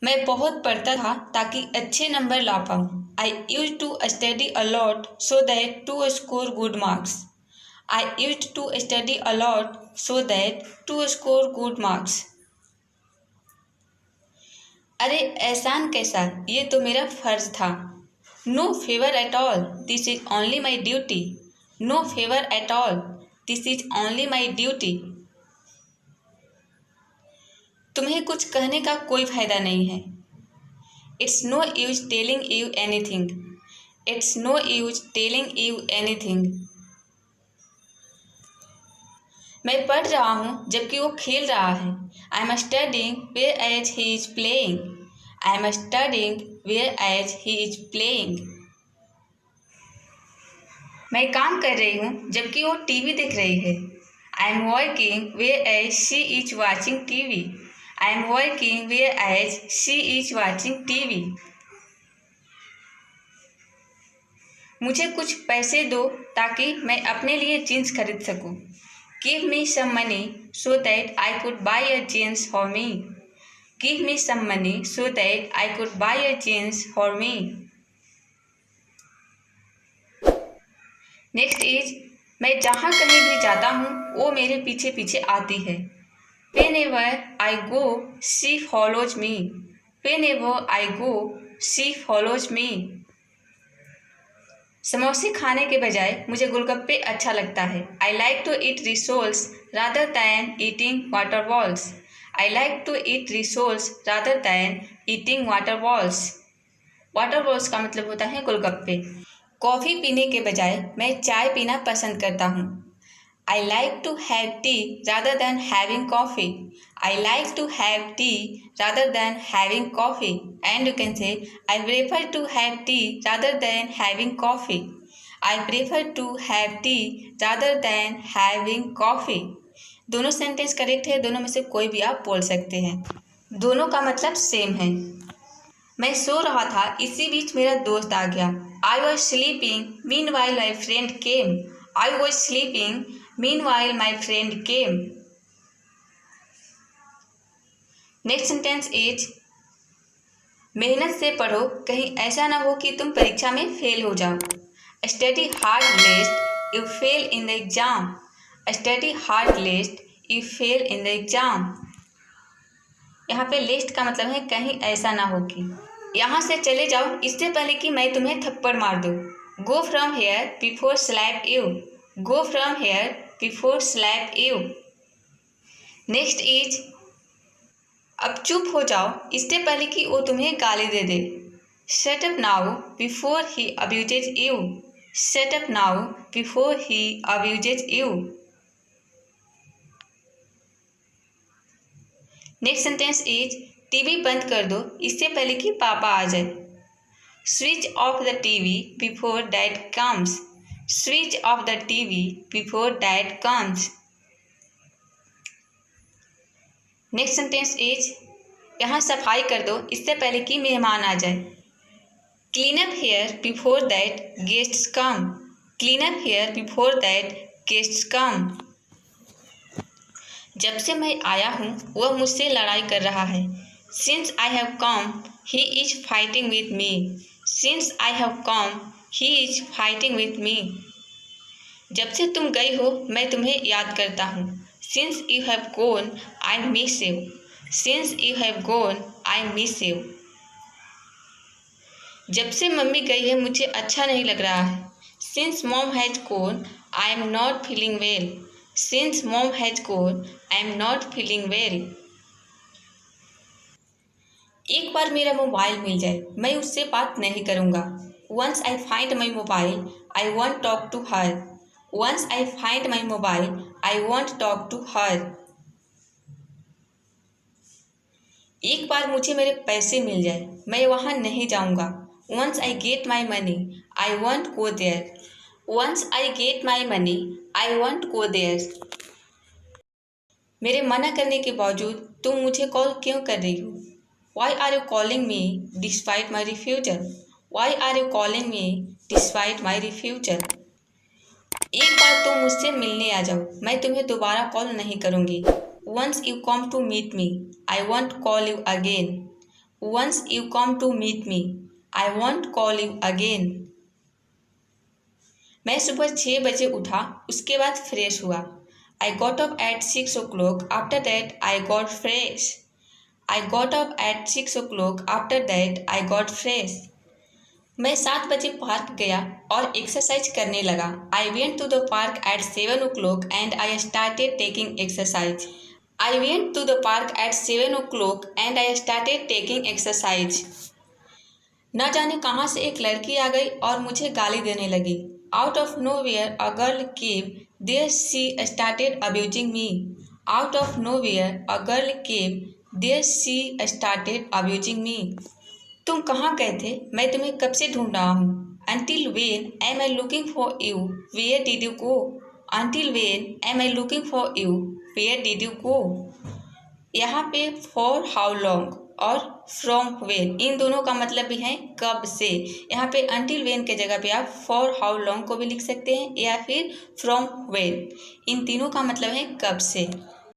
मैं बहुत पढ़ता था ताकि अच्छे नंबर ला पाऊँ। I used to study a lot so that to score good marks. I used to study a lot so that to score good marks. अरे एहसान कैसा, ये तो मेरा फर्ज था। No favor at all, this is only my duty. No favor at all, this is only my duty. तुम्हें कुछ कहने का कोई फायदा नहीं है। It's no use telling you anything. It's no use telling you anything. मैं पढ़ रहा हूँ जबकि वो खेल रहा है। I'm studying whereas he is playing. I'm studying whereas he is playing. मैं काम कर रही हूँ जबकि वो टीवी देख रही है। I'm working whereas she is watching TV. I'm working whereas she is watching TV. मुझे कुछ पैसे दो ताकि मैं अपने लिए जीन्स खरीद सकूं। Give me some money so that I could buy a jeans for me. Give me some money so that I could buy a jeans for me. Next is मैं जहाँ कहीं भी जाता हूँ वो मेरे पीछे पीछे आती है। Whenever I go, she follows me. Whenever I go, she follows me. समोसे खाने के बजाय मुझे गोलगप्पे अच्छा लगता है। I like to eat rissoles rather than eating water balls. I like to eat rissoles rather than eating water balls. Water balls का मतलब होता है गोलगप्पे। कॉफ़ी पीने के बजाय मैं चाय पीना पसंद करता हूँ। I like to have tea rather than having coffee. I like to have tea rather than having coffee. And you can say, I prefer to have tea rather than having coffee. I prefer to have tea rather than having coffee. दोनों sentence correct है, दोनों में से कोई भी आप बोल सकते हैं। दोनों का मतलब सेम है। मैं सो रहा था, इसी बीच मेरा दोस्त आ गया। I was sleeping, meanwhile my friend came. I was sleeping, meanwhile my friend came. Next sentence is मेहनत से पढ़ो, कहीं ऐसा ना हो कि तुम परीक्षा में फेल हो जाओ। Study hard lest you fail in the exam. Study hard lest you fail in the exam. यहाँ पे लेस्ट का मतलब है कहीं ऐसा ना हो कि। यहाँ से चले जाओ इससे पहले कि मैं तुम्हें थप्पड़ मार दूँ। Go from here before slap you. Go from here before slap you. Next is अब चुप हो जाओ इससे पहले कि वो तुम्हें गाली दे दे। Shut up now before he abuses you. Shut up now before he abuses you. Next sentence is TV बंद कर दो इससे पहले कि पापा आ जाए। Switch off the TV before dad comes. Switch off the TV before dad comes. Next sentence is यहाँ सफाई कर दो इससे पहले कि मेहमान आ जाए। Clean up here before that guests come. Clean up here before that guests come. जब से मैं आया हूँ वह मुझसे लड़ाई कर रहा है। Since I have come, he is fighting with me. Since I have come, he is fighting with me. जब से तुम गई हो मैं तुम्हें याद करता हूँ। Since you have gone, I miss you. Since you have gone, I miss you. जब से मम्मी गई है मुझे अच्छा नहीं लग रहा है। Since mom has gone, I am not feeling well. Since mom has gone, I am not feeling well. एक बार मेरा मोबाइल मिल जाए मैं उससे बात नहीं करूँगा। Once I find my mobile, I won't talk to her. Once I find my mobile, I won't talk to her. एक बार मुझे मेरे पैसे मिल जाए मैं वहाँ नहीं जाऊँगा। Once I get my money, I won't go there. Once I get my money, I won't go there. मेरे मना करने के बावजूद तुम मुझे कॉल क्यों कर रही हो? Why are you calling me despite my refusal? Why are you calling me despite my refusal? एक बार तुम मुझसे मिलने आ जाओ मैं तुम्हें दोबारा कॉल नहीं करूँगी। Once you come to meet me, I won't call you again. once you come to meet me, I won't call you again. मैं सुबह 6 बजे उठा, उसके बाद फ्रेश हुआ. I got up at 6 o'clock. After that, I got fresh. I got up at 6 o'clock. After that, I got fresh. मैं 7 बजे park गया और एक्सरसाइज करने लगा. I went to the park at 7 o'clock and I started taking exercise. I went to the park at 7 o'clock and I started taking exercise. न जाने कहाँ से एक लड़की आ गई और मुझे गाली देने लगी. Out of nowhere a girl came. There she started abusing me. Out of nowhere a girl came. There she started abusing me. तुम कहाँ गए थे? मैं तुम्हें कब से ढूंढ रहा हूँ. Until when am I looking for you? Where did you go? Until when am I looking for you? Where did you go? यहाँ पे for how long और from when इन दोनों का मतलब भी है कब से. यहाँ पे until when के जगह पे आप for how long को भी लिख सकते हैं या फिर from when. इन तीनों का मतलब है कब से.